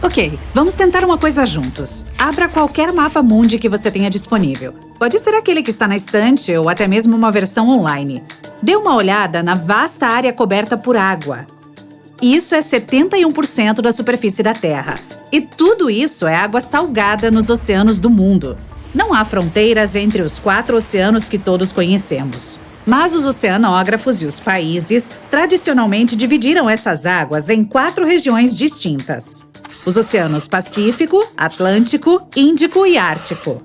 Ok, vamos tentar uma coisa juntos. Abra qualquer mapa mundi que você tenha disponível. Pode ser aquele que está na estante ou até mesmo uma versão online. Dê uma olhada na vasta área coberta por água. Isso é 71% da superfície da Terra. E tudo isso é água salgada nos oceanos do mundo. Não há fronteiras entre os 4 oceanos que todos conhecemos. Mas os oceanógrafos e os países tradicionalmente dividiram essas águas em 4 regiões distintas: os oceanos Pacífico, Atlântico, Índico e Ártico.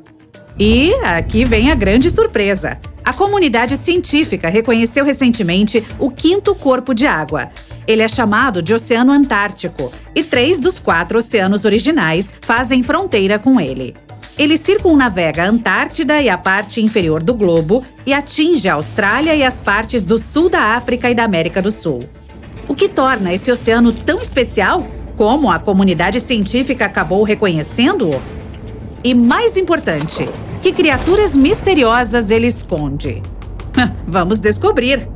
E aqui vem a grande surpresa. A comunidade científica reconheceu recentemente o 5º corpo de água. Ele é chamado de Oceano Antártico, e 3 dos 4 oceanos originais fazem fronteira com ele. Ele circunnavega a Antártida e a parte inferior do globo e atinge a Austrália e as partes do sul da África e da América do Sul. O que torna esse oceano tão especial? Como a comunidade científica acabou reconhecendo-o? E mais importante, que criaturas misteriosas ele esconde? Vamos descobrir!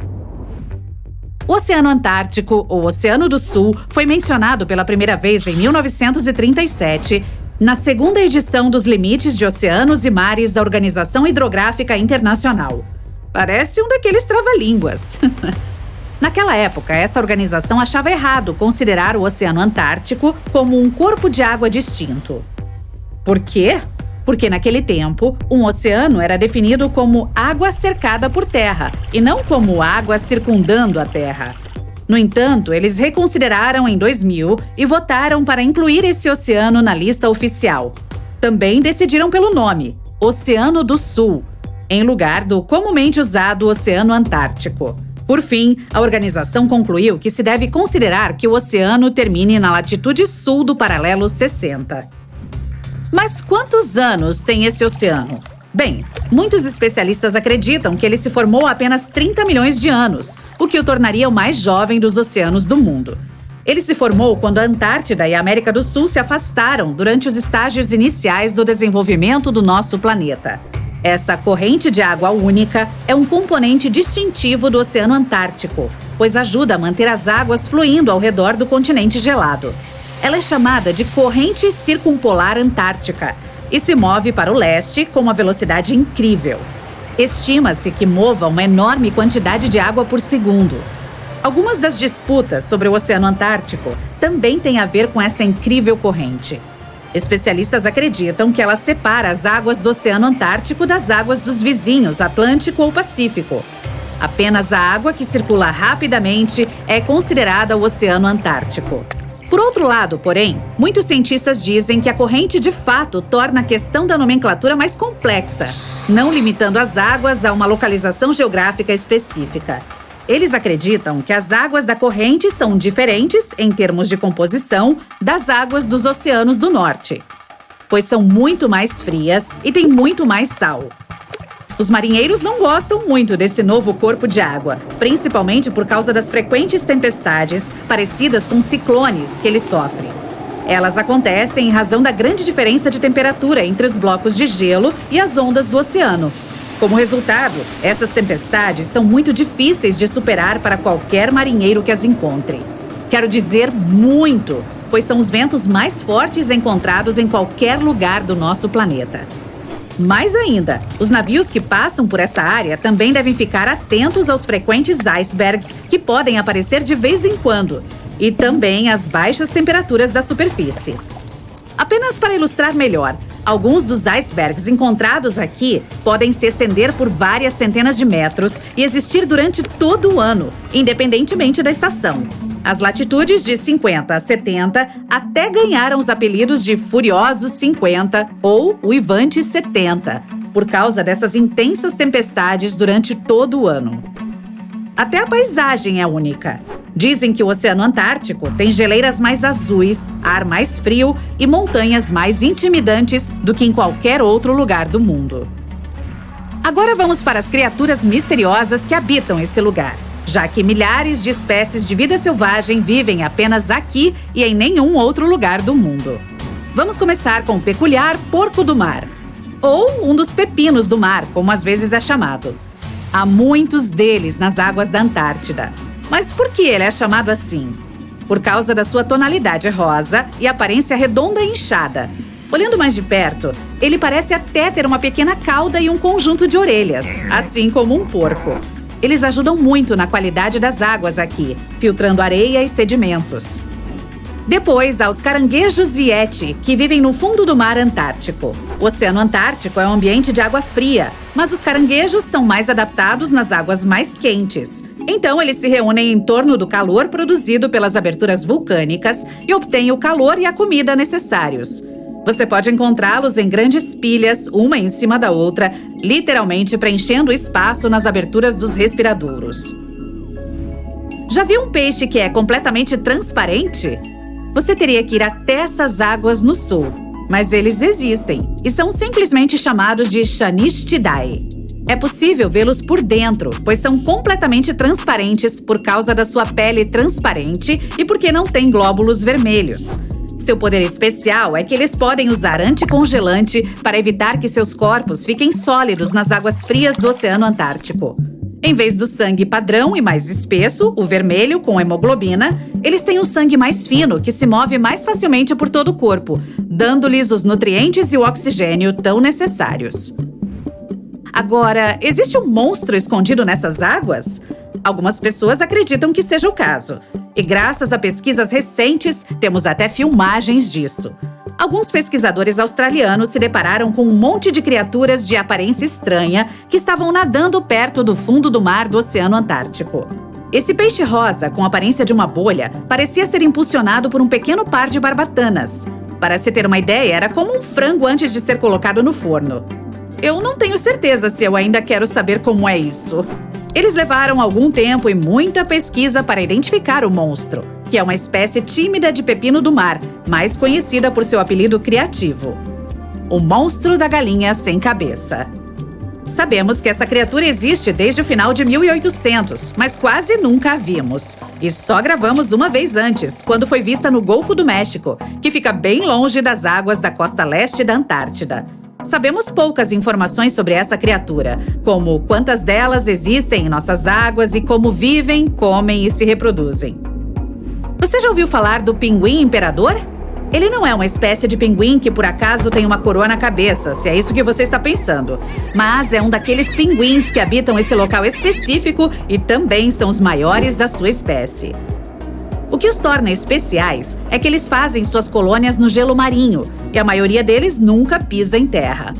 O Oceano Antártico, ou Oceano do Sul, foi mencionado pela primeira vez em 1937, na 2ª edição dos Limites de Oceanos e Mares da Organização Hidrográfica Internacional. Parece um daqueles trava-línguas. Naquela época, essa organização achava errado considerar o Oceano Antártico como um corpo de água distinto. Por quê? Porque naquele tempo, um oceano era definido como água cercada por terra e não como água circundando a Terra. No entanto, eles reconsideraram em 2000 e votaram para incluir esse oceano na lista oficial. Também decidiram pelo nome, Oceano do Sul, em lugar do comumente usado Oceano Antártico. Por fim, a organização concluiu que se deve considerar que o oceano termine na latitude sul do paralelo 60. Mas quantos anos tem esse oceano? Bem, muitos especialistas acreditam que ele se formou há apenas 30 milhões de anos, o que o tornaria o mais jovem dos oceanos do mundo. Ele se formou quando a Antártida e a América do Sul se afastaram durante os estágios iniciais do desenvolvimento do nosso planeta. Essa corrente de água única é um componente distintivo do Oceano Antártico, pois ajuda a manter as águas fluindo ao redor do continente gelado. Ela é chamada de Corrente Circumpolar Antártica e se move para o leste com uma velocidade incrível. Estima-se que mova uma enorme quantidade de água por segundo. Algumas das disputas sobre o Oceano Antártico também têm a ver com essa incrível corrente. Especialistas acreditam que ela separa as águas do Oceano Antártico das águas dos vizinhos Atlântico ou Pacífico. Apenas a água que circula rapidamente é considerada o Oceano Antártico. Por outro lado, porém, muitos cientistas dizem que a corrente de fato torna a questão da nomenclatura mais complexa, não limitando as águas a uma localização geográfica específica. Eles acreditam que as águas da corrente são diferentes, em termos de composição, das águas dos oceanos do norte, pois são muito mais frias e têm muito mais sal. Os marinheiros não gostam muito desse novo corpo de água, principalmente por causa das frequentes tempestades parecidas com ciclones que eles sofrem. Elas acontecem em razão da grande diferença de temperatura entre os blocos de gelo e as ondas do oceano. Como resultado, essas tempestades são muito difíceis de superar para qualquer marinheiro que as encontre. Quero dizer muito, pois são os ventos mais fortes encontrados em qualquer lugar do nosso planeta. Mais ainda, os navios que passam por essa área também devem ficar atentos aos frequentes icebergs que podem aparecer de vez em quando, e também às baixas temperaturas da superfície. Apenas para ilustrar melhor, alguns dos icebergs encontrados aqui podem se estender por várias centenas de metros e existir durante todo o ano, independentemente da estação. As latitudes de 50 a 70 até ganharam os apelidos de Furiosos 50 ou Uivantes 70, por causa dessas intensas tempestades durante todo o ano. Até a paisagem é única. Dizem que o Oceano Antártico tem geleiras mais azuis, ar mais frio e montanhas mais intimidantes do que em qualquer outro lugar do mundo. Agora vamos para as criaturas misteriosas que habitam esse lugar, já que milhares de espécies de vida selvagem vivem apenas aqui e em nenhum outro lugar do mundo. Vamos começar com o peculiar porco do mar, ou um dos pepinos do mar, como às vezes é chamado. Há muitos deles nas águas da Antártida. Mas por que ele é chamado assim? por causa da sua tonalidade rosa e aparência redonda e inchada. Olhando mais de perto, ele parece até ter uma pequena cauda e um conjunto de orelhas, assim como um porco. Eles ajudam muito na qualidade das águas aqui, filtrando areia e sedimentos. Depois, há os caranguejos yeti, que vivem no fundo do mar Antártico. O Oceano Antártico é um ambiente de água fria, mas os caranguejos são mais adaptados nas águas mais quentes. Então, eles se reúnem em torno do calor produzido pelas aberturas vulcânicas e obtêm o calor e a comida necessários. Você pode encontrá-los em grandes pilhas, uma em cima da outra, literalmente preenchendo o espaço nas aberturas dos respiradouros. Já viu um peixe que é completamente transparente? Você teria que ir até essas águas no sul, mas eles existem e são simplesmente chamados de Chanistidai. É possível vê-los por dentro, pois são completamente transparentes por causa da sua pele transparente e porque não têm glóbulos vermelhos. Seu poder especial é que eles podem usar anticongelante para evitar que seus corpos fiquem sólidos nas águas frias do Oceano Antártico. Em vez do sangue padrão e mais espesso, o vermelho com hemoglobina, eles têm um sangue mais fino que se move mais facilmente por todo o corpo, dando-lhes os nutrientes e o oxigênio tão necessários. Agora, existe um monstro escondido nessas águas? Algumas pessoas acreditam que seja o caso. E graças a pesquisas recentes, temos até filmagens disso. Alguns pesquisadores australianos se depararam com um monte de criaturas de aparência estranha que estavam nadando perto do fundo do mar do Oceano Antártico. Esse peixe rosa, com a aparência de uma bolha, parecia ser impulsionado por um pequeno par de barbatanas. Para se ter uma ideia, era como um frango antes de ser colocado no forno. Eu não tenho certeza se eu ainda quero saber como é isso. Eles levaram algum tempo e muita pesquisa para identificar o monstro, que é uma espécie tímida de pepino do mar, mais conhecida por seu apelido criativo: o monstro da galinha sem cabeça. Sabemos que essa criatura existe desde o final de 1800, mas quase nunca a vimos. E só gravamos uma vez antes, quando foi vista no Golfo do México, que fica bem longe das águas da costa leste da Antártida. Sabemos poucas informações sobre essa criatura, como quantas delas existem em nossas águas e como vivem, comem e se reproduzem. Você já ouviu falar do pinguim imperador? Ele não é uma espécie de pinguim que por acaso tem uma coroa na cabeça, se é isso que você está pensando. Mas é um daqueles pinguins que habitam esse local específico e também são os maiores da sua espécie. O que os torna especiais é que eles fazem suas colônias no gelo marinho e a maioria deles nunca pisa em terra.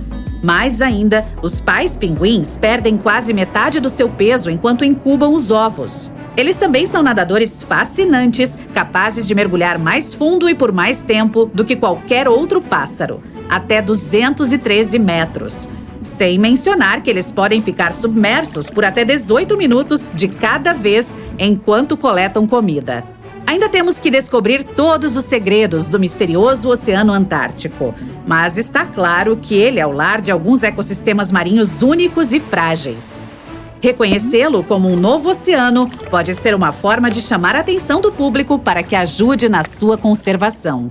Mais ainda, os pais pinguins perdem quase metade do seu peso enquanto incubam os ovos. Eles também são nadadores fascinantes, capazes de mergulhar mais fundo e por mais tempo do que qualquer outro pássaro, até 213 metros. Sem mencionar que eles podem ficar submersos por até 18 minutos de cada vez enquanto coletam comida. Ainda temos que descobrir todos os segredos do misterioso Oceano Antártico, mas está claro que ele é o lar de alguns ecossistemas marinhos únicos e frágeis. Reconhecê-lo como um novo oceano pode ser uma forma de chamar a atenção do público para que ajude na sua conservação.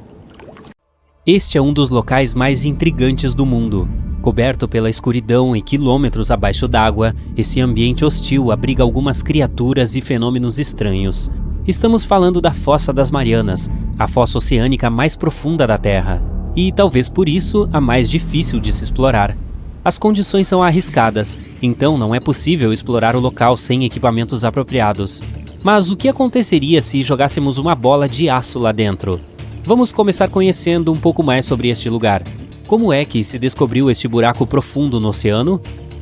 Este é um dos locais mais intrigantes do mundo. Coberto pela escuridão e quilômetros abaixo d'água, esse ambiente hostil abriga algumas criaturas e fenômenos estranhos. Estamos falando da Fossa das Marianas, a fossa oceânica mais profunda da Terra, e talvez por isso a mais difícil de se explorar. As condições são arriscadas, então não é possível explorar o local sem equipamentos apropriados. Mas o que aconteceria se jogássemos uma bola de aço lá dentro? Vamos começar conhecendo um pouco mais sobre este lugar. Como é que se descobriu este buraco profundo no oceano?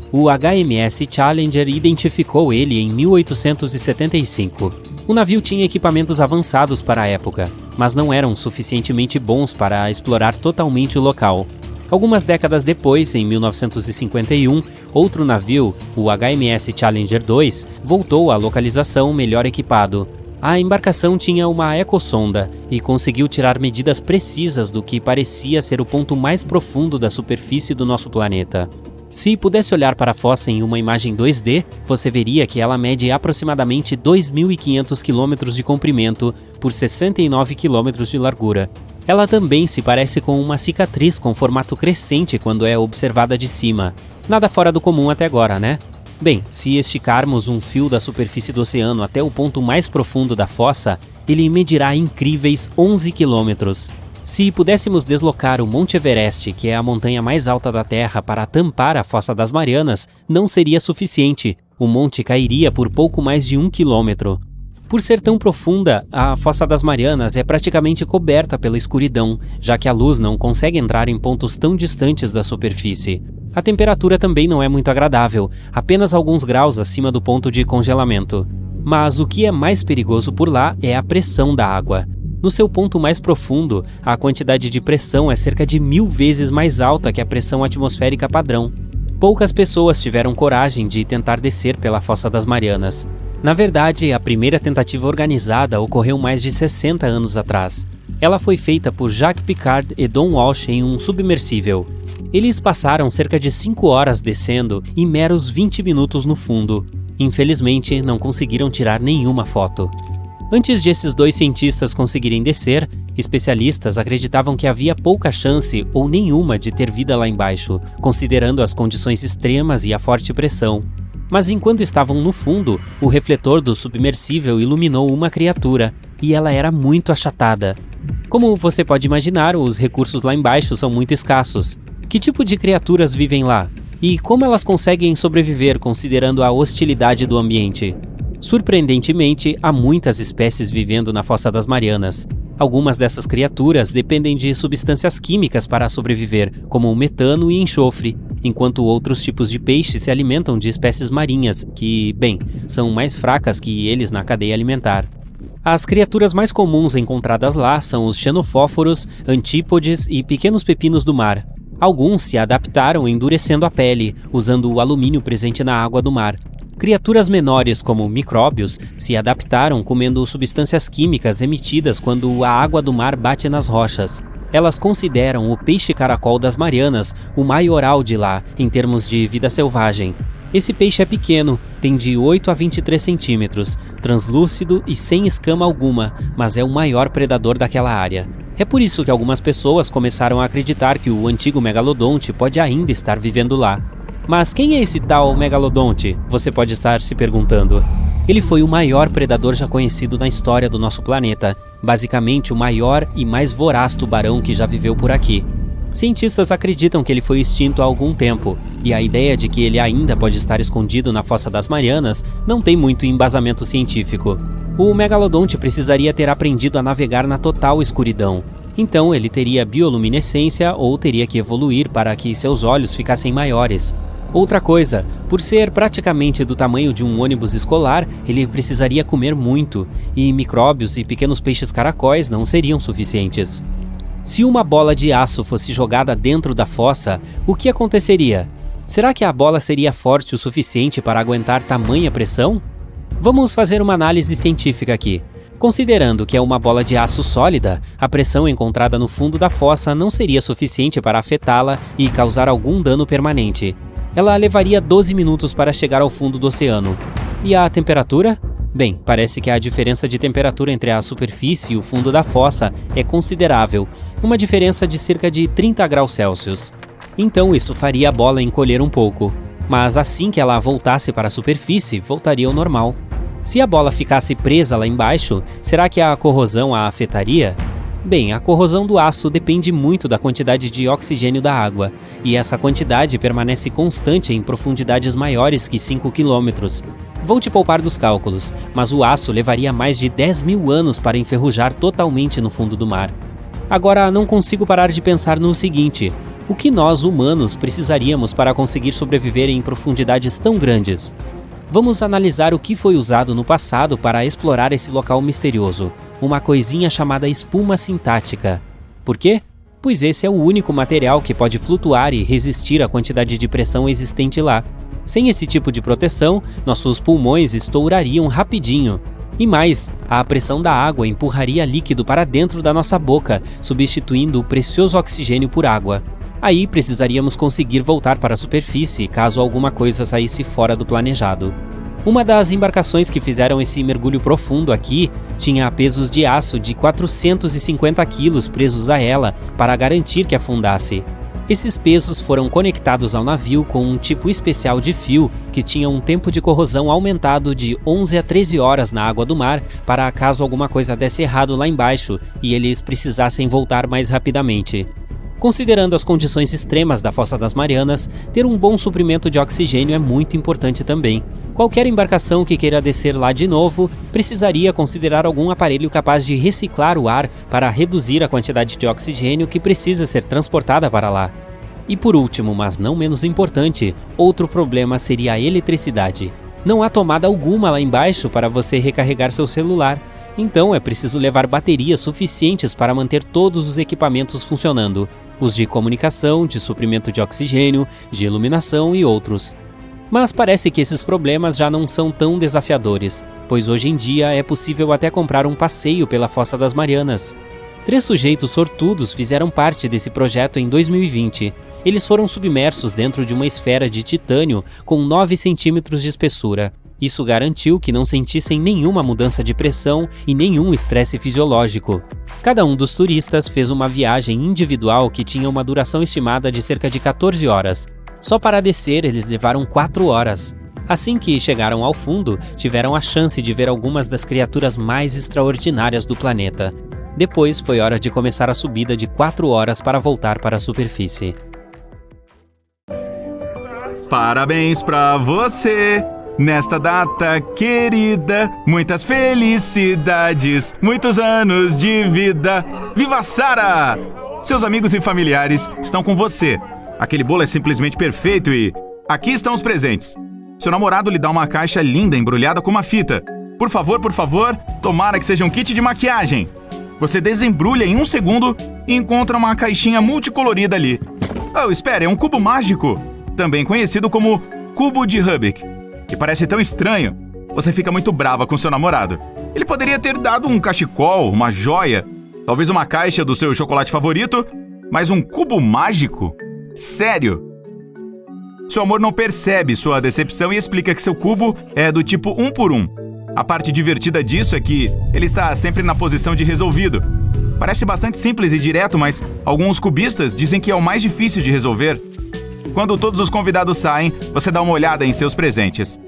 O HMS Challenger identificou ele em 1875. O navio tinha equipamentos avançados para a época, mas não eram suficientemente bons para explorar totalmente o local. Algumas décadas depois, em 1951, outro navio, o HMS Challenger 2, voltou à localização melhor equipado. A embarcação tinha uma ecossonda e conseguiu tirar medidas precisas do que parecia ser o ponto mais profundo da superfície do nosso planeta. Se pudesse olhar para a fossa em uma imagem 2D, você veria que ela mede aproximadamente 2.500 km de comprimento por 69 km de largura. Ela também se parece com uma cicatriz com formato crescente quando é observada de cima. Nada fora do comum até agora, né? Bem, se esticarmos um fio da superfície do oceano até o ponto mais profundo da fossa, ele medirá incríveis 11 quilômetros. Se pudéssemos deslocar o Monte Everest, que é a montanha mais alta da Terra, para tampar a Fossa das Marianas, não seria suficiente. O monte cairia por pouco mais de 1 quilômetro. Por ser tão profunda, a Fossa das Marianas é praticamente coberta pela escuridão, já que a luz não consegue entrar em pontos tão distantes da superfície. A temperatura também não é muito agradável, apenas alguns graus acima do ponto de congelamento. Mas o que é mais perigoso por lá é a pressão da água. No seu ponto mais profundo, a quantidade de pressão é cerca de 1000 vezes mais alta que a pressão atmosférica padrão. Poucas pessoas tiveram coragem de tentar descer pela Fossa das Marianas. Na verdade, a primeira tentativa organizada ocorreu mais de 60 anos atrás. Ela foi feita por Jacques Piccard e Don Walsh em um submersível. Eles passaram cerca de 5 horas descendo e meros 20 minutos no fundo. Infelizmente, não conseguiram tirar nenhuma foto. Antes de esses dois cientistas conseguirem descer, especialistas acreditavam que havia pouca chance ou nenhuma de ter vida lá embaixo, considerando as condições extremas e a forte pressão. Mas enquanto estavam no fundo, o refletor do submersível iluminou uma criatura, e ela era muito achatada. Como você pode imaginar, os recursos lá embaixo são muito escassos. Que tipo de criaturas vivem lá? E como elas conseguem sobreviver considerando a hostilidade do ambiente? Surpreendentemente, há muitas espécies vivendo na Fossa das Marianas. Algumas dessas criaturas dependem de substâncias químicas para sobreviver, como o metano e enxofre, enquanto outros tipos de peixes se alimentam de espécies marinhas, que, bem, são mais fracas que eles na cadeia alimentar. As criaturas mais comuns encontradas lá são os xenofóforos, antípodes e pequenos pepinos do mar. Alguns se adaptaram endurecendo a pele, usando o alumínio presente na água do mar. Criaturas menores, como micróbios, se adaptaram comendo substâncias químicas emitidas quando a água do mar bate nas rochas. Elas consideram o peixe-caracol das Marianas o maioral de lá, em termos de vida selvagem. Esse peixe é pequeno, tem de 8 a 23 centímetros, translúcido e sem escama alguma, mas é o maior predador daquela área. É por isso que algumas pessoas começaram a acreditar que o antigo megalodonte pode ainda estar vivendo lá. Mas quem é esse tal megalodonte? Você pode estar se perguntando. Ele foi o maior predador já conhecido na história do nosso planeta, basicamente o maior e mais voraz tubarão que já viveu por aqui. Cientistas acreditam que ele foi extinto há algum tempo, e a ideia de que ele ainda pode estar escondido na Fossa das Marianas não tem muito embasamento científico. O megalodonte precisaria ter aprendido a navegar na total escuridão. Então ele teria bioluminescência ou teria que evoluir para que seus olhos ficassem maiores. Outra coisa, por ser praticamente do tamanho de um ônibus escolar, ele precisaria comer muito, e micróbios e pequenos peixes caracóis não seriam suficientes. Se uma bola de aço fosse jogada dentro da fossa, o que aconteceria? Será que a bola seria forte o suficiente para aguentar tamanha pressão? Vamos fazer uma análise científica aqui. Considerando que é uma bola de aço sólida, a pressão encontrada no fundo da fossa não seria suficiente para afetá-la e causar algum dano permanente. Ela levaria 12 minutos para chegar ao fundo do oceano. E a temperatura? Bem, parece que a diferença de temperatura entre a superfície e o fundo da fossa é considerável, uma diferença de cerca de 30 graus Celsius. Então isso faria a bola encolher um pouco, mas assim que ela voltasse para a superfície, voltaria ao normal. Se a bola ficasse presa lá embaixo, será que a corrosão a afetaria? Bem, a corrosão do aço depende muito da quantidade de oxigênio da água, e essa quantidade permanece constante em profundidades maiores que 5 km. Vou te poupar dos cálculos, mas o aço levaria mais de 10.000 anos para enferrujar totalmente no fundo do mar. Agora, não consigo parar de pensar no seguinte: o que nós, humanos, precisaríamos para conseguir sobreviver em profundidades tão grandes? Vamos analisar o que foi usado no passado para explorar esse local misterioso. Uma coisinha chamada espuma sintática. Por quê? Pois esse é o único material que pode flutuar e resistir à quantidade de pressão existente lá. Sem esse tipo de proteção, nossos pulmões estourariam rapidinho. E mais, a pressão da água empurraria líquido para dentro da nossa boca, substituindo o precioso oxigênio por água. Aí precisaríamos conseguir voltar para a superfície caso alguma coisa saísse fora do planejado. Uma das embarcações que fizeram esse mergulho profundo aqui tinha pesos de aço de 450 quilos presos a ela para garantir que afundasse. Esses pesos foram conectados ao navio com um tipo especial de fio que tinha um tempo de corrosão aumentado de 11 a 13 horas na água do mar para caso alguma coisa desse errado lá embaixo e eles precisassem voltar mais rapidamente. Considerando as condições extremas da Fossa das Marianas, ter um bom suprimento de oxigênio é muito importante também. Qualquer embarcação que queira descer lá de novo precisaria considerar algum aparelho capaz de reciclar o ar para reduzir a quantidade de oxigênio que precisa ser transportada para lá. E por último, mas não menos importante, outro problema seria a eletricidade. Não há tomada alguma lá embaixo para você recarregar seu celular, então é preciso levar baterias suficientes para manter todos os equipamentos funcionando. Os de comunicação, de suprimento de oxigênio, de iluminação e outros. Mas parece que esses problemas já não são tão desafiadores, pois hoje em dia é possível até comprar um passeio pela Fossa das Marianas. 3 sujeitos sortudos fizeram parte desse projeto em 2020. Eles foram submersos dentro de uma esfera de titânio com 9 centímetros de espessura. Isso garantiu que não sentissem nenhuma mudança de pressão e nenhum estresse fisiológico. Cada um dos turistas fez uma viagem individual que tinha uma duração estimada de cerca de 14 horas. Só para descer, eles levaram 4 horas. Assim que chegaram ao fundo, tiveram a chance de ver algumas das criaturas mais extraordinárias do planeta. Depois foi hora de começar a subida de 4 horas para voltar para a superfície. Parabéns pra você! Nesta data querida, muitas felicidades, muitos anos de vida. Viva Sara! Seus amigos e familiares estão com você. Aquele bolo é simplesmente perfeito e aqui estão os presentes. Seu namorado lhe dá uma caixa linda embrulhada com uma fita. Por favor, tomara que seja um kit de maquiagem. Você desembrulha em 1 segundo e encontra uma caixinha multicolorida ali. Oh, espere, é um cubo mágico, também conhecido como cubo de Rubik. E parece tão estranho. Você fica muito brava com seu namorado. Ele poderia ter dado um cachecol, uma joia, talvez uma caixa do seu chocolate favorito, mas um cubo mágico? Sério? Seu amor não percebe sua decepção e explica que seu cubo é do tipo 1 por 1. A parte divertida disso é que ele está sempre na posição de resolvido. Parece bastante simples e direto, mas alguns cubistas dizem que é o mais difícil de resolver. Quando todos os convidados saem, você dá uma olhada em seus presentes.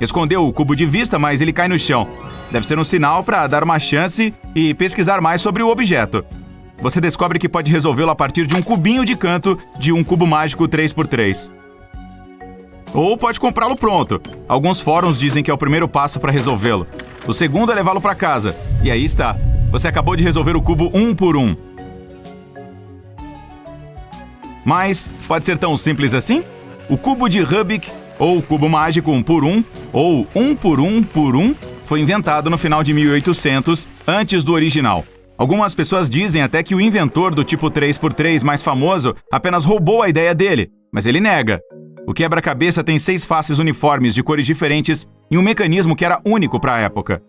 Escondeu o cubo de vista, mas ele cai no chão. Deve ser um sinal para dar uma chance e pesquisar mais sobre o objeto. Você descobre que pode resolvê-lo a partir de um cubinho de canto de um cubo mágico 3x3. Ou pode comprá-lo pronto. Alguns fóruns dizem que é o primeiro passo para resolvê-lo. O segundo é levá-lo para casa. E aí está. Você acabou de resolver o cubo 1 por 1. Mas pode ser tão simples assim? O cubo de Rubik, ou cubo mágico 1 por 1, ou 1 por 1 por 1, foi inventado no final de 1800, antes do original. Algumas pessoas dizem até que o inventor do tipo 3x3 mais famoso apenas roubou a ideia dele, mas ele nega. O quebra-cabeça tem 6 faces uniformes de cores diferentes e um mecanismo que era único para a época.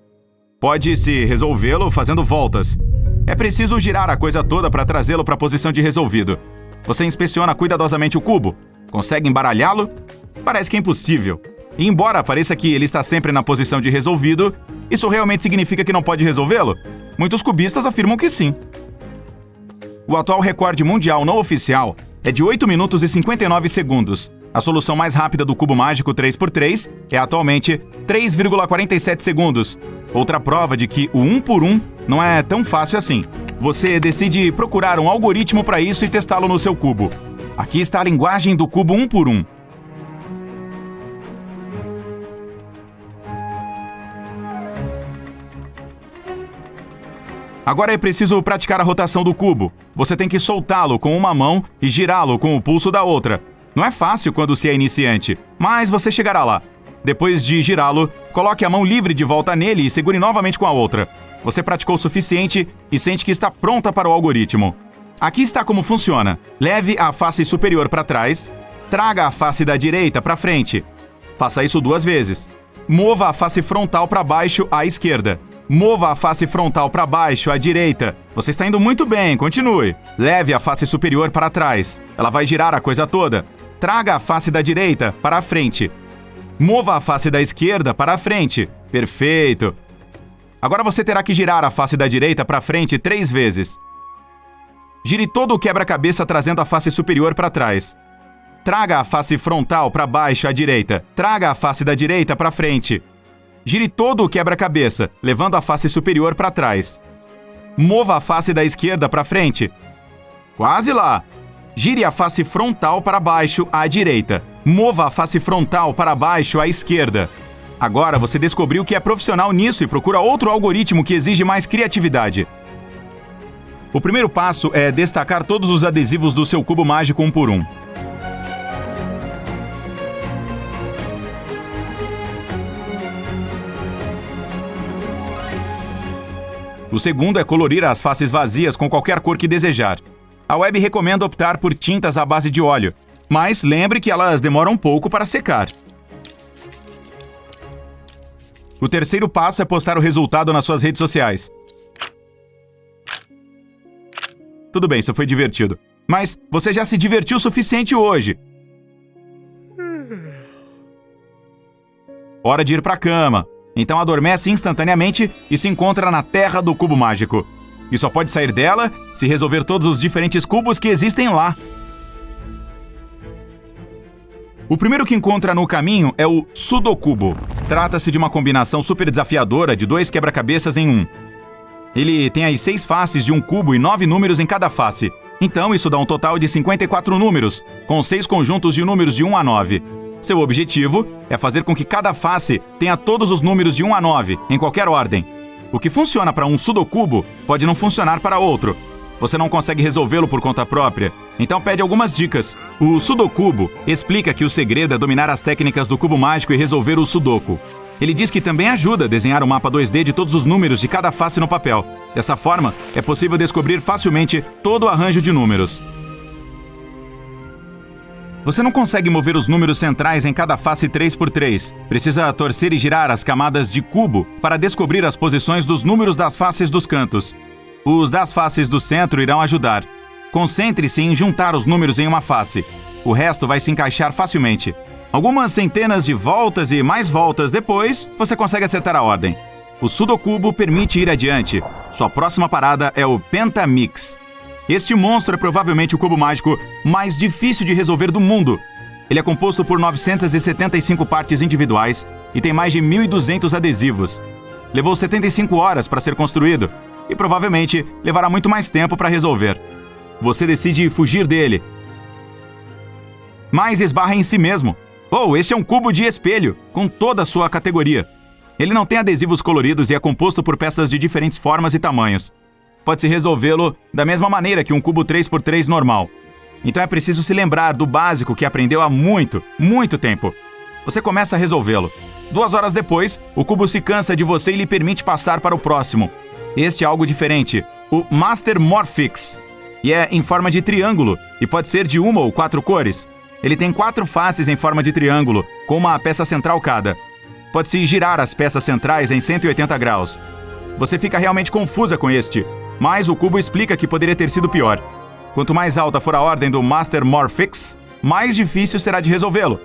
Pode-se resolvê-lo fazendo voltas. É preciso girar a coisa toda para trazê-lo para a posição de resolvido. Você inspeciona cuidadosamente o cubo. Consegue embaralhá-lo? Parece que é impossível. E embora pareça que ele está sempre na posição de resolvido, isso realmente significa que não pode resolvê-lo? Muitos cubistas afirmam que sim. O atual recorde mundial não oficial é de 8 minutos e 59 segundos. A solução mais rápida do cubo mágico 3x3 é atualmente 3,47 segundos. Outra prova de que o 1 por 1 não é tão fácil assim. Você decide procurar um algoritmo para isso e testá-lo no seu cubo. Aqui está a linguagem do cubo 1 por 1. Agora é preciso praticar a rotação do cubo. Você tem que soltá-lo com uma mão e girá-lo com o pulso da outra. Não é fácil quando se é iniciante, mas você chegará lá. Depois de girá-lo, coloque a mão livre de volta nele e segure novamente com a outra. Você praticou o suficiente e sente que está pronta para o algoritmo. Aqui está como funciona. Leve a face superior para trás, traga a face da direita para frente. Faça isso 2 vezes. Mova a face frontal para baixo à esquerda. Mova a face frontal para baixo à direita. Você está indo muito bem, continue. Leve a face superior para trás. Ela vai girar a coisa toda. Traga a face da direita para a frente. Mova a face da esquerda para a frente. Perfeito. Agora você terá que girar a face da direita para frente 3 vezes. Gire todo o quebra-cabeça trazendo a face superior para trás. Traga a face frontal para baixo à direita. Traga a face da direita para frente. Gire todo o quebra-cabeça, levando a face superior para trás. Mova a face da esquerda para frente. Quase lá. Gire a face frontal para baixo à direita. Mova a face frontal para baixo à esquerda. Agora você descobriu que é profissional nisso e procura outro algoritmo que exige mais criatividade. O primeiro passo é destacar todos os adesivos do seu cubo mágico um por um. O segundo é colorir as faces vazias com qualquer cor que desejar. A web recomenda optar por tintas à base de óleo, mas lembre que elas demoram um pouco para secar. O terceiro passo é postar o resultado nas suas redes sociais. Tudo bem, isso foi divertido. Mas você já se divertiu o suficiente hoje. Hora de ir para a cama. Então adormece instantaneamente e se encontra na terra do cubo mágico. E só pode sair dela se resolver todos os diferentes cubos que existem lá. O primeiro que encontra no caminho é o Sudocubo. Trata-se de uma combinação super desafiadora de 2 quebra-cabeças em um. Ele tem as 6 faces de um cubo e 9 números em cada face. Então isso dá um total de 54 números, com 6 conjuntos de números de 1 a 9. Seu objetivo é fazer com que cada face tenha todos os números de 1 a 9, em qualquer ordem. O que funciona para um Sudocubo pode não funcionar para outro. Você não consegue resolvê-lo por conta própria, então pede algumas dicas. O Sudocubo explica que o segredo é dominar as técnicas do cubo mágico e resolver o Sudoku. Ele diz que também ajuda a desenhar o mapa 2D de todos os números de cada face no papel. Dessa forma, é possível descobrir facilmente todo o arranjo de números. Você não consegue mover os números centrais em cada face 3x3. Precisa torcer e girar as camadas de cubo para descobrir as posições dos números das faces dos cantos. Os das faces do centro irão ajudar. Concentre-se em juntar os números em uma face. O resto vai se encaixar facilmente. Algumas centenas de voltas e mais voltas depois, você consegue acertar a ordem. O Sudocubo permite ir adiante. Sua próxima parada é o Pentamix. Este monstro é provavelmente o cubo mágico mais difícil de resolver do mundo. Ele é composto por 975 partes individuais e tem mais de 1.200 adesivos. Levou 75 horas para ser construído e provavelmente levará muito mais tempo para resolver. Você decide fugir dele, mas esbarra em si mesmo. Este é um cubo de espelho, com toda a sua categoria. Ele não tem adesivos coloridos e é composto por peças de diferentes formas e tamanhos. Pode-se resolvê-lo da mesma maneira que um cubo 3x3 normal. Então é preciso se lembrar do básico que aprendeu há muito, muito tempo. Você começa a resolvê-lo. 2 horas depois, o cubo se cansa de você e lhe permite passar para o próximo. Este é algo diferente, o Master Morphix. E é em forma de triângulo, e pode ser de 1 ou 4 cores. Ele tem 4 faces em forma de triângulo, com uma peça central cada. Pode-se girar as peças centrais em 180 graus. Você fica realmente confusa com este, mas o cubo explica que poderia ter sido pior. Quanto mais alta for a ordem do Master Morphix, mais difícil será de resolvê-lo.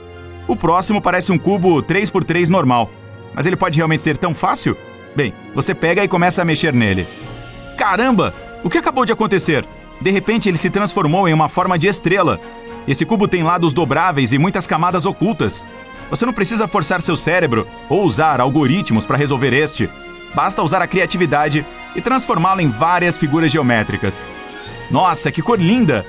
O próximo parece um cubo 3x3 normal, mas ele pode realmente ser tão fácil? Bem, você pega e começa a mexer nele. Caramba! O que acabou de acontecer? De repente ele se transformou em uma forma de estrela. Esse cubo tem lados dobráveis e muitas camadas ocultas. Você não precisa forçar seu cérebro ou usar algoritmos para resolver este. Basta usar a criatividade e transformá-lo em várias figuras geométricas. Nossa, que cor linda!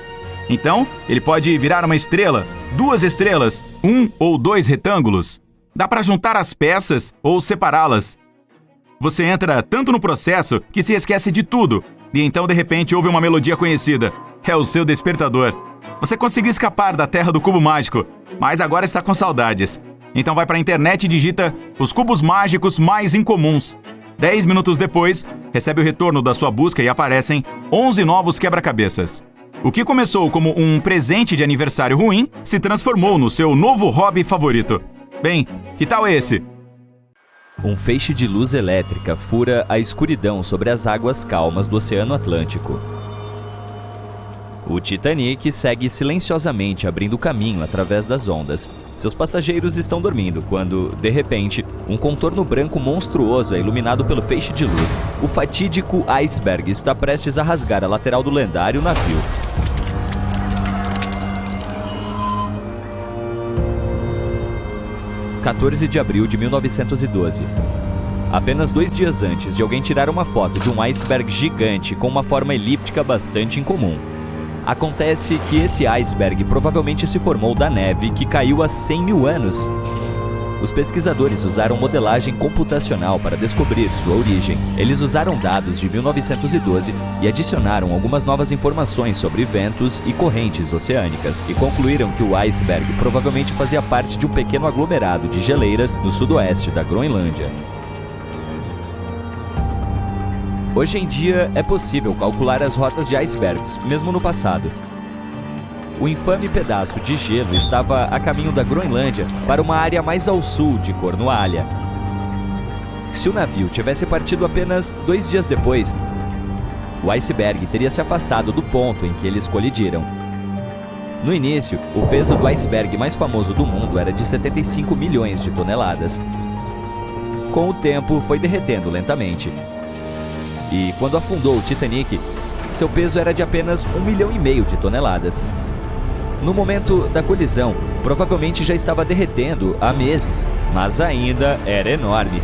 Então, ele pode virar uma estrela, 2 estrelas, 1 ou 2 retângulos. Dá para juntar as peças ou separá-las. Você entra tanto no processo que se esquece de tudo. E então, de repente, ouve uma melodia conhecida. É o seu despertador. Você conseguiu escapar da terra do cubo mágico, mas agora está com saudades. Então vai para a internet e digita os cubos mágicos mais incomuns. 10 minutos depois, recebe o retorno da sua busca e aparecem 11 novos quebra-cabeças. O que começou como um presente de aniversário ruim se transformou no seu novo hobby favorito. Bem, que tal esse? Um feixe de luz elétrica fura a escuridão sobre as águas calmas do Oceano Atlântico. O Titanic segue silenciosamente abrindo caminho através das ondas. Seus passageiros estão dormindo quando, de repente, um contorno branco monstruoso é iluminado pelo feixe de luz. O fatídico iceberg está prestes a rasgar a lateral do lendário navio. – 14 de abril de 1912. Apenas 2 dias antes de alguém tirar uma foto de um iceberg gigante com uma forma elíptica bastante incomum. Acontece que esse iceberg provavelmente se formou da neve que caiu há 100 mil anos. Os pesquisadores usaram modelagem computacional para descobrir sua origem. Eles usaram dados de 1912 e adicionaram algumas novas informações sobre ventos e correntes oceânicas, e concluíram que o iceberg provavelmente fazia parte de um pequeno aglomerado de geleiras no sudoeste da Groenlândia. Hoje em dia, é possível calcular as rotas de icebergs, mesmo no passado. O infame pedaço de gelo estava a caminho da Groenlândia para uma área mais ao sul de Cornualha. Se o navio tivesse partido apenas 2 dias depois, o iceberg teria se afastado do ponto em que eles colidiram. No início, o peso do iceberg mais famoso do mundo era de 75 milhões de toneladas. Com o tempo, foi derretendo lentamente. E quando afundou o Titanic, seu peso era de apenas 1,5 milhão de toneladas. No momento da colisão, provavelmente já estava derretendo há meses, mas ainda era enorme.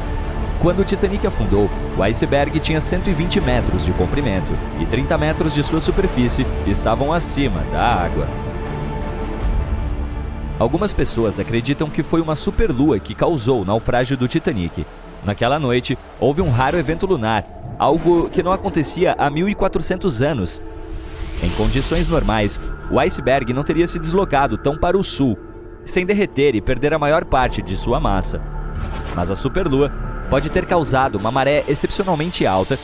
Quando o Titanic afundou, o iceberg tinha 120 metros de comprimento e 30 metros de sua superfície estavam acima da água. Algumas pessoas acreditam que foi uma superlua que causou o naufrágio do Titanic. Naquela noite, houve um raro evento lunar, algo que não acontecia há 1.400 anos. Em condições normais, o iceberg não teria se deslocado tão para o sul, sem derreter e perder a maior parte de sua massa. Mas a superlua pode ter causado uma maré excepcionalmente alta,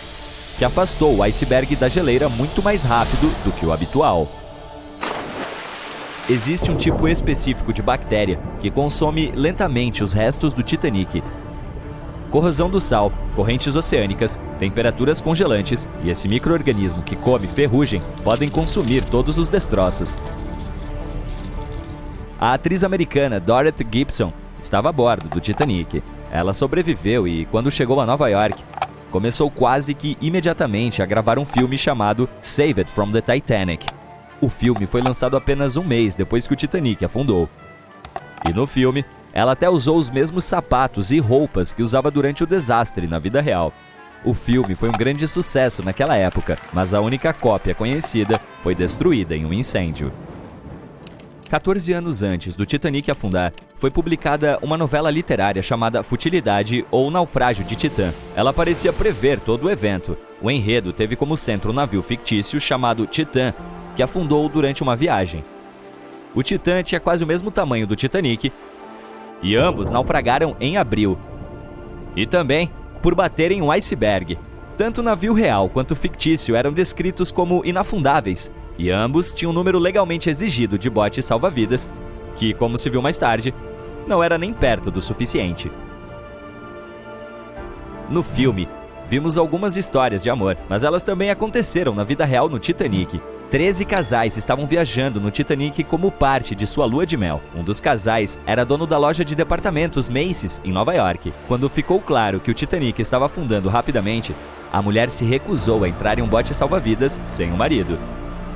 que afastou o iceberg da geleira muito mais rápido do que o habitual. Existe um tipo específico de bactéria que consome lentamente os restos do Titanic. Corrosão do sal, correntes oceânicas, temperaturas congelantes e esse micro-organismo que come ferrugem podem consumir todos os destroços. A atriz americana Dorothy Gibson estava a bordo do Titanic. Ela sobreviveu e, quando chegou a Nova York, começou quase que imediatamente a gravar um filme chamado Saved from the Titanic. O filme foi lançado apenas 1 mês depois que o Titanic afundou. E no filme, ela até usou os mesmos sapatos e roupas que usava durante o desastre na vida real. O filme foi um grande sucesso naquela época, mas a única cópia conhecida foi destruída em um incêndio. 14 anos antes do Titanic afundar, foi publicada uma novela literária chamada Futilidade ou Naufrágio de Titã. Ela parecia prever todo o evento. O enredo teve como centro um navio fictício chamado Titã, que afundou durante uma viagem. O Titã tinha quase o mesmo tamanho do Titanic, e ambos naufragaram em abril. E também por baterem um iceberg. Tanto o navio real quanto o fictício eram descritos como inafundáveis, e ambos tinham um número legalmente exigido de botes salva-vidas, que, como se viu mais tarde, não era nem perto do suficiente. No filme, vimos algumas histórias de amor, mas elas também aconteceram na vida real no Titanic. 13 casais estavam viajando no Titanic como parte de sua lua de mel. Um dos casais era dono da loja de departamentos Macy's, em Nova York. Quando ficou claro que o Titanic estava afundando rapidamente, a mulher se recusou a entrar em um bote salva-vidas sem o marido.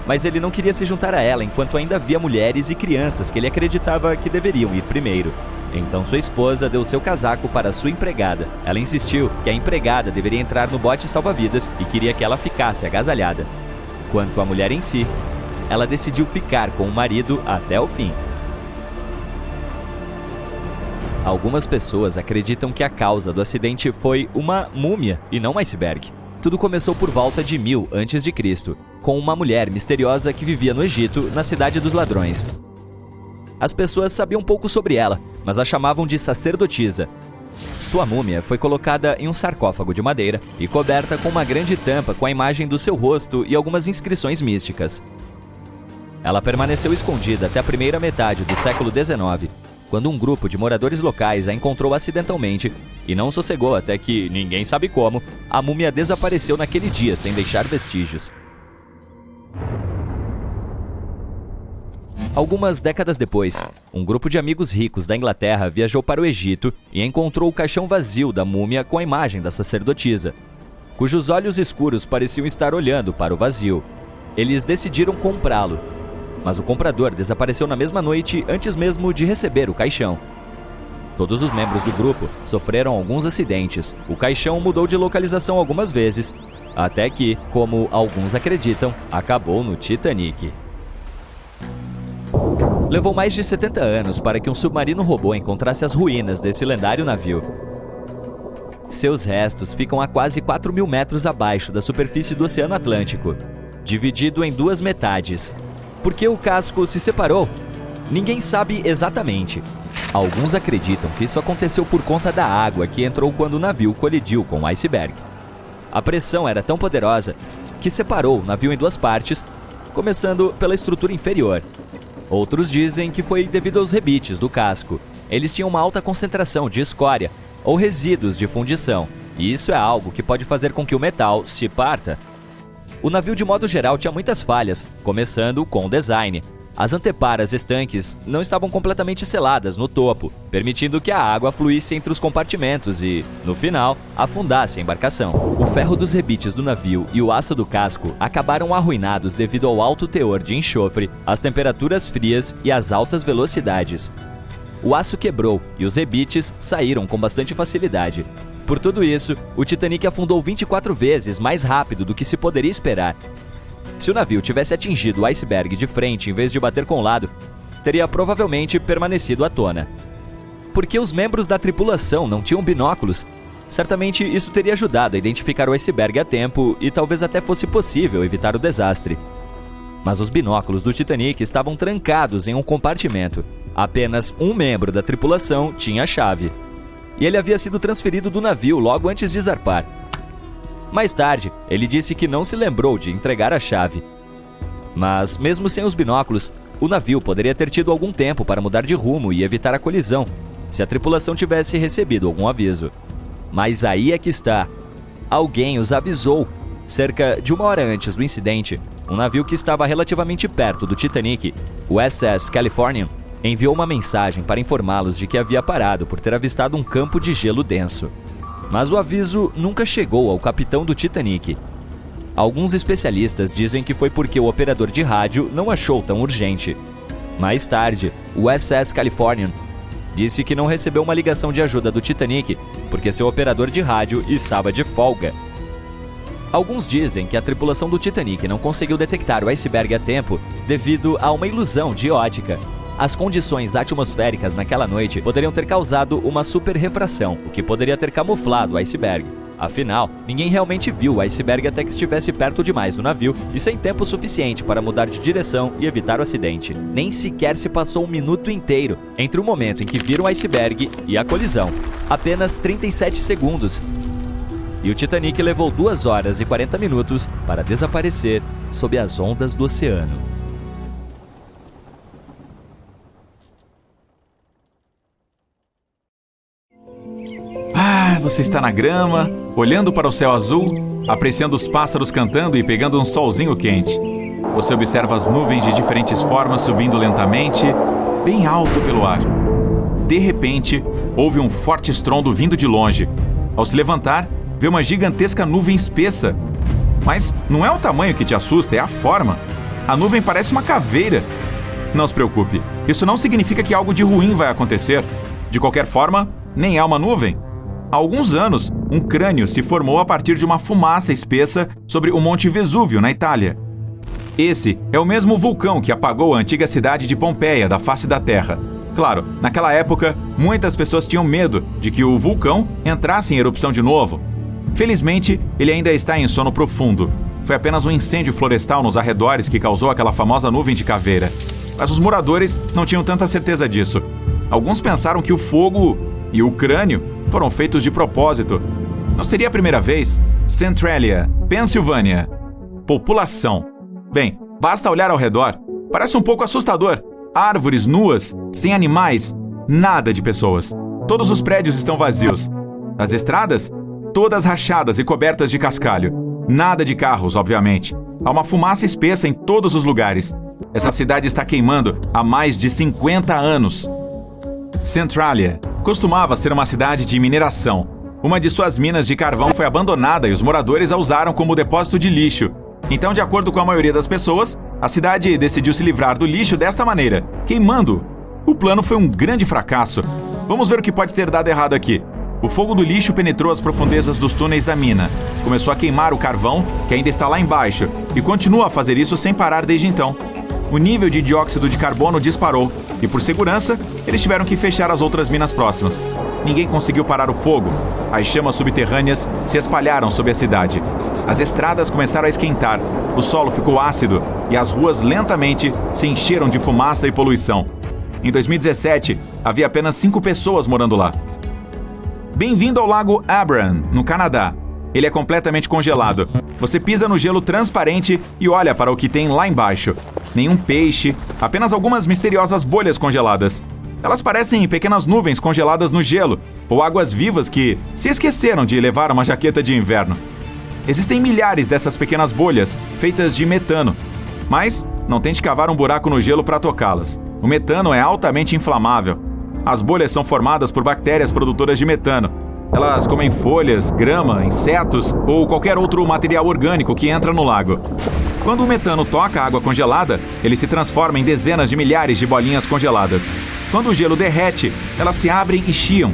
Mas ele não queria se juntar a ela enquanto ainda havia mulheres e crianças que ele acreditava que deveriam ir primeiro. Então sua esposa deu seu casaco para sua empregada. Ela insistiu que a empregada deveria entrar no bote salva-vidas e queria que ela ficasse agasalhada. Quanto à mulher em si, ela decidiu ficar com o marido até o fim. Algumas pessoas acreditam que a causa do acidente foi uma múmia e não um iceberg. Tudo começou por volta de 1000 a.C., com uma mulher misteriosa que vivia no Egito, na Cidade dos Ladrões. As pessoas sabiam pouco sobre ela, mas a chamavam de sacerdotisa. Sua múmia foi colocada em um sarcófago de madeira e coberta com uma grande tampa com a imagem do seu rosto e algumas inscrições místicas. Ela permaneceu escondida até a primeira metade do século XIX, quando um grupo de moradores locais a encontrou acidentalmente e não sossegou até que, ninguém sabe como, a múmia desapareceu naquele dia sem deixar vestígios. Algumas décadas depois, um grupo de amigos ricos da Inglaterra viajou para o Egito e encontrou o caixão vazio da múmia com a imagem da sacerdotisa, cujos olhos escuros pareciam estar olhando para o vazio. Eles decidiram comprá-lo, mas o comprador desapareceu na mesma noite antes mesmo de receber o caixão. Todos os membros do grupo sofreram alguns acidentes. O caixão mudou de localização algumas vezes, até que, como alguns acreditam, acabou no Titanic. Levou mais de 70 anos para que um submarino robô encontrasse as ruínas desse lendário navio. Seus restos ficam a quase 4.000 metros abaixo da superfície do Oceano Atlântico, dividido em duas metades. Por que o casco se separou? Ninguém sabe exatamente. Alguns acreditam que isso aconteceu por conta da água que entrou quando o navio colidiu com o iceberg. A pressão era tão poderosa que separou o navio em duas partes, começando pela estrutura inferior. Outros dizem que foi devido aos rebites do casco. Eles tinham uma alta concentração de escória ou resíduos de fundição, e isso é algo que pode fazer com que o metal se parta. O navio, de modo geral, tinha muitas falhas, começando com o design. As anteparas estanques não estavam completamente seladas no topo, permitindo que a água fluísse entre os compartimentos e, no final, afundasse a embarcação. O ferro dos rebites do navio e o aço do casco acabaram arruinados devido ao alto teor de enxofre, às temperaturas frias e às altas velocidades. O aço quebrou e os rebites saíram com bastante facilidade. Por tudo isso, o Titanic afundou 24 vezes mais rápido do que se poderia esperar. Se o navio tivesse atingido o iceberg de frente em vez de bater com o lado, teria provavelmente permanecido à tona. Porque os membros da tripulação não tinham binóculos, certamente isso teria ajudado a identificar o iceberg a tempo e talvez até fosse possível evitar o desastre. Mas os binóculos do Titanic estavam trancados em um compartimento. Apenas um membro da tripulação tinha a chave. E ele havia sido transferido do navio logo antes de zarpar. Mais tarde, ele disse que não se lembrou de entregar a chave. Mas, mesmo sem os binóculos, o navio poderia ter tido algum tempo para mudar de rumo e evitar a colisão, se a tripulação tivesse recebido algum aviso. Mas aí é que está. Alguém os avisou. Cerca de 1 hora antes do incidente, um navio que estava relativamente perto do Titanic, o SS Californian, enviou uma mensagem para informá-los de que havia parado por ter avistado um campo de gelo denso. Mas o aviso nunca chegou ao capitão do Titanic. Alguns especialistas dizem que foi porque o operador de rádio não achou tão urgente. Mais tarde, o SS Californian disse que não recebeu uma ligação de ajuda do Titanic porque seu operador de rádio estava de folga. Alguns dizem que a tripulação do Titanic não conseguiu detectar o iceberg a tempo devido a uma ilusão de ótica. As condições atmosféricas naquela noite poderiam ter causado uma superrefração, o que poderia ter camuflado o iceberg. Afinal, ninguém realmente viu o iceberg até que estivesse perto demais do navio e sem tempo suficiente para mudar de direção e evitar o acidente. Nem sequer se passou um minuto inteiro entre o momento em que viram o iceberg e a colisão. Apenas 37 segundos. E o Titanic levou 2 horas e 40 minutos para desaparecer sob as ondas do oceano. Você está na grama, olhando para o céu azul, apreciando os pássaros cantando e pegando um solzinho quente. Você observa as nuvens de diferentes formas subindo lentamente, bem alto pelo ar. De repente, houve um forte estrondo vindo de longe. Ao se levantar, vê uma gigantesca nuvem espessa. Mas não é o tamanho que te assusta, é a forma. A nuvem parece uma caveira. Não se preocupe, isso não significa que algo de ruim vai acontecer. De qualquer forma, nem é uma nuvem. Há alguns anos, um crânio se formou a partir de uma fumaça espessa sobre o Monte Vesúvio, na Itália. Esse é o mesmo vulcão que apagou a antiga cidade de Pompeia da face da Terra. Claro, naquela época, muitas pessoas tinham medo de que o vulcão entrasse em erupção de novo. Felizmente, ele ainda está em sono profundo. Foi apenas um incêndio florestal nos arredores que causou aquela famosa nuvem de caveira. Mas os moradores não tinham tanta certeza disso. Alguns pensaram que o fogo e o crânio foram feitos de propósito. Não seria a primeira vez? Centralia, Pensilvânia. População. Bem, basta olhar ao redor. Parece um pouco assustador. Árvores nuas, sem animais, nada de pessoas. Todos os prédios estão vazios. As estradas, todas rachadas e cobertas de cascalho. Nada de carros, obviamente. Há uma fumaça espessa em todos os lugares. Essa cidade está queimando há mais de 50 anos. Centralia costumava ser uma cidade de mineração. Uma de suas minas de carvão foi abandonada e os moradores a usaram como depósito de lixo. Então, de acordo com a maioria das pessoas, a cidade decidiu se livrar do lixo desta maneira, queimando. O plano foi um grande fracasso. Vamos ver o que pode ter dado errado aqui. O fogo do lixo penetrou as profundezas dos túneis da mina. Começou a queimar o carvão, que ainda está lá embaixo, e continua a fazer isso sem parar desde então. O nível de dióxido de carbono disparou, e por segurança, eles tiveram que fechar as outras minas próximas. Ninguém conseguiu parar o fogo. As chamas subterrâneas se espalharam sobre a cidade. As estradas começaram a esquentar, o solo ficou ácido e as ruas lentamente se encheram de fumaça e poluição. Em 2017, havia apenas 5 pessoas morando lá. Bem-vindo ao Lago Abraham, no Canadá. Ele é completamente congelado. Você pisa no gelo transparente e olha para o que tem lá embaixo. Nenhum peixe, apenas algumas misteriosas bolhas congeladas. Elas parecem pequenas nuvens congeladas no gelo, ou águas vivas que se esqueceram de levar uma jaqueta de inverno. Existem milhares dessas pequenas bolhas, feitas de metano. Mas não tente cavar um buraco no gelo para tocá-las. O metano é altamente inflamável. As bolhas são formadas por bactérias produtoras de metano. Elas comem folhas, grama, insetos ou qualquer outro material orgânico que entra no lago. Quando o metano toca a água congelada, ele se transforma em dezenas de milhares de bolinhas congeladas. Quando o gelo derrete, elas se abrem e chiam.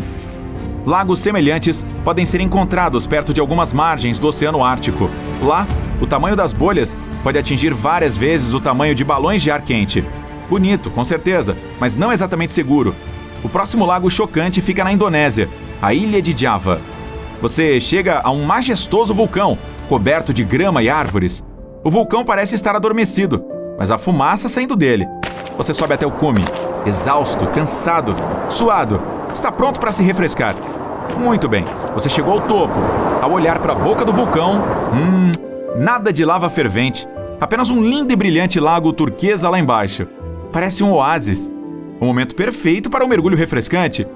Lagos semelhantes podem ser encontrados perto de algumas margens do Oceano Ártico. Lá, o tamanho das bolhas pode atingir várias vezes o tamanho de balões de ar quente. Bonito, com certeza, mas não exatamente seguro. O próximo lago chocante fica na Indonésia, a ilha de Java. Você chega a um majestoso vulcão, coberto de grama e árvores. O vulcão parece estar adormecido, mas há fumaça saindo dele. Você sobe até o cume, exausto, cansado, suado. Está pronto para se refrescar. Muito bem, você chegou ao topo. Ao olhar para a boca do vulcão, nada de lava fervente. Apenas um lindo e brilhante lago turquesa lá embaixo. Parece um oásis. O momento perfeito para um mergulho refrescante.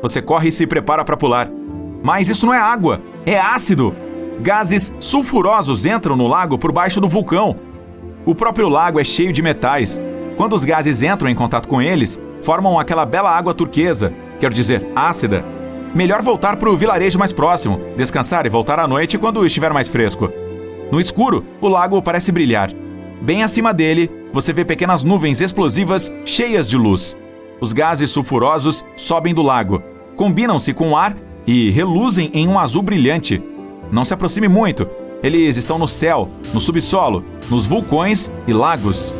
Você corre e se prepara para pular. Mas isso não é água, é ácido. Gases sulfurosos entram no lago por baixo do vulcão. O próprio lago é cheio de metais. Quando os gases entram em contato com eles, formam aquela bela água turquesa, quero dizer, ácida. Melhor voltar para o vilarejo mais próximo, descansar e voltar à noite quando estiver mais fresco. No escuro, o lago parece brilhar. Bem acima dele, você vê pequenas nuvens explosivas cheias de luz. Os gases sulfurosos sobem do lago, combinam-se com o ar e reluzem em um azul brilhante. Não se aproxime muito. Eles estão no céu, no subsolo, nos vulcões e lagos.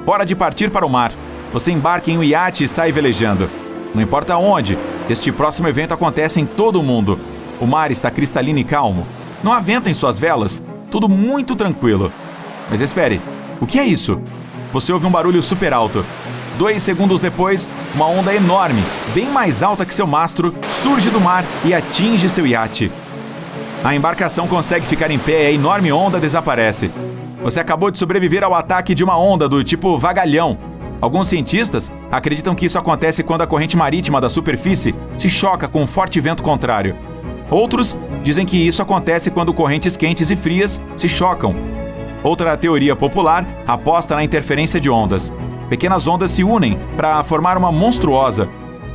Hora de partir para o mar. Você embarca em um iate e sai velejando. Não importa onde, este próximo evento acontece em todo o mundo. O mar está cristalino e calmo. Não há vento em suas velas. Tudo muito tranquilo. Mas espere, o que é isso? Você ouve um barulho super alto. 2 segundos depois, uma onda enorme, bem mais alta que seu mastro, surge do mar e atinge seu iate. A embarcação consegue ficar em pé e a enorme onda desaparece. Você acabou de sobreviver ao ataque de uma onda do tipo vagalhão. Alguns cientistas acreditam que isso acontece quando a corrente marítima da superfície se choca com um forte vento contrário. Outros dizem que isso acontece quando correntes quentes e frias se chocam. Outra teoria popular aposta na interferência de ondas. Pequenas ondas se unem para formar uma monstruosa.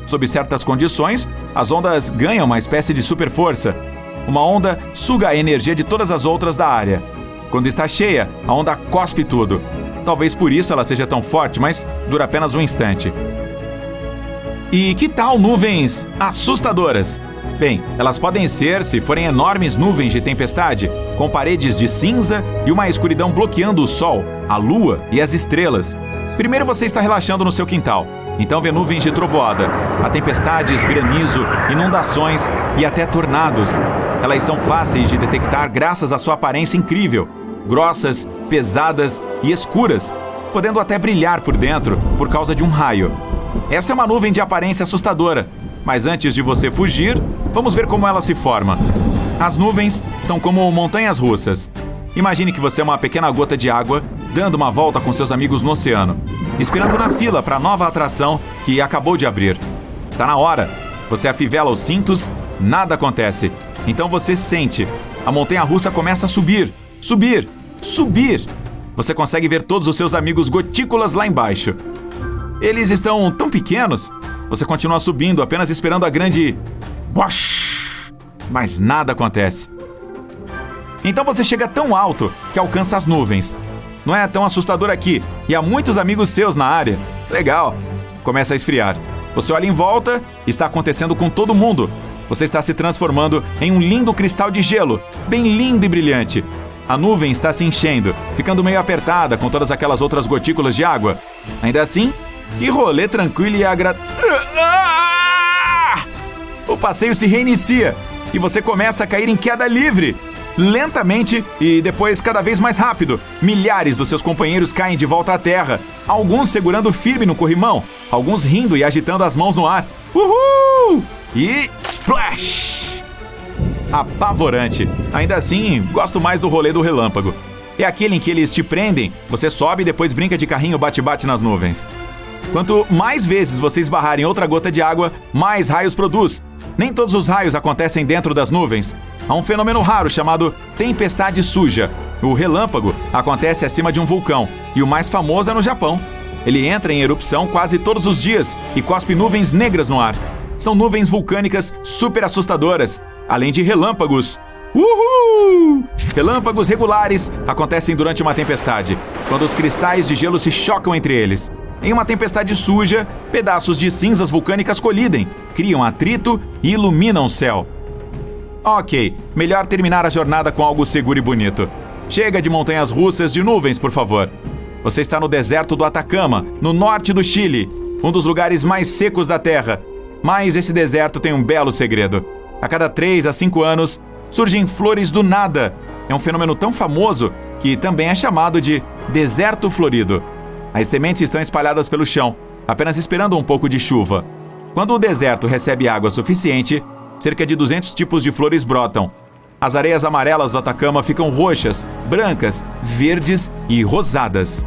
Sob certas condições, as ondas ganham uma espécie de super força. Uma onda suga a energia de todas as outras da área. Quando está cheia, a onda cospe tudo. Talvez por isso ela seja tão forte, mas dura apenas um instante. E que tal nuvens assustadoras? Bem, elas podem ser se forem enormes nuvens de tempestade, com paredes de cinza e uma escuridão bloqueando o sol, a lua e as estrelas. Primeiro você está relaxando no seu quintal, então vê nuvens de trovoada. Há tempestades, granizo, inundações e até tornados. Elas são fáceis de detectar graças à sua aparência incrível. Grossas, pesadas e escuras, podendo até brilhar por dentro por causa de um raio. Essa é uma nuvem de aparência assustadora, mas antes de você fugir, vamos ver como ela se forma. As nuvens são como montanhas russas. Imagine que você é uma pequena gota de água dando uma volta com seus amigos no oceano, esperando na fila para a nova atração que acabou de abrir. Está na hora. Você afivela os cintos, nada acontece. Então você sente. A montanha russa começa a subir, subir, subir. você consegue ver todos os seus amigos gotículas lá embaixo. Eles estão tão pequenos, você continua subindo, apenas esperando a grande... Wash! Mas nada acontece. Então você chega tão alto que alcança as nuvens. Não é tão assustador aqui, e há muitos amigos seus na área. Legal. Começa a esfriar. Você olha em volta, está acontecendo com todo mundo. Você está se transformando em um lindo cristal de gelo, bem lindo e brilhante. A nuvem está se enchendo, ficando meio apertada com todas aquelas outras gotículas de água. Ainda assim, que rolê tranquilo e O passeio se reinicia e você começa a cair em queda livre. Lentamente e depois cada vez mais rápido, milhares dos seus companheiros caem de volta à terra, alguns segurando firme no corrimão, alguns rindo e agitando as mãos no ar. Uhul! E splash! Apavorante. Ainda assim, gosto mais do rolê do relâmpago. É aquele em que eles te prendem, você sobe e depois brinca de carrinho bate-bate nas nuvens. Quanto mais vezes você esbarrar em outra gota de água, mais raios produz. Nem todos os raios acontecem dentro das nuvens. Há um fenômeno raro chamado tempestade suja. O relâmpago acontece acima de um vulcão, e o mais famoso é no Japão. Ele entra em erupção quase todos os dias e cospe nuvens negras no ar. São nuvens vulcânicas super assustadoras, além de relâmpagos. Uhul! Relâmpagos regulares acontecem durante uma tempestade, quando os cristais de gelo se chocam entre eles. Em uma tempestade suja, pedaços de cinzas vulcânicas colidem, criam atrito e iluminam o céu. Ok, melhor terminar a jornada com algo seguro e bonito. Chega de montanhas russas de nuvens, por favor. Você está no deserto do Atacama, no norte do Chile, um dos lugares mais secos da Terra. Mas esse deserto tem um belo segredo. A cada 3 a 5 anos, surgem flores do nada. É um fenômeno tão famoso que também é chamado de deserto florido. As sementes estão espalhadas pelo chão, apenas esperando um pouco de chuva. Quando o deserto recebe água suficiente, cerca de 200 tipos de flores brotam. As areias amarelas do Atacama ficam roxas, brancas, verdes e rosadas.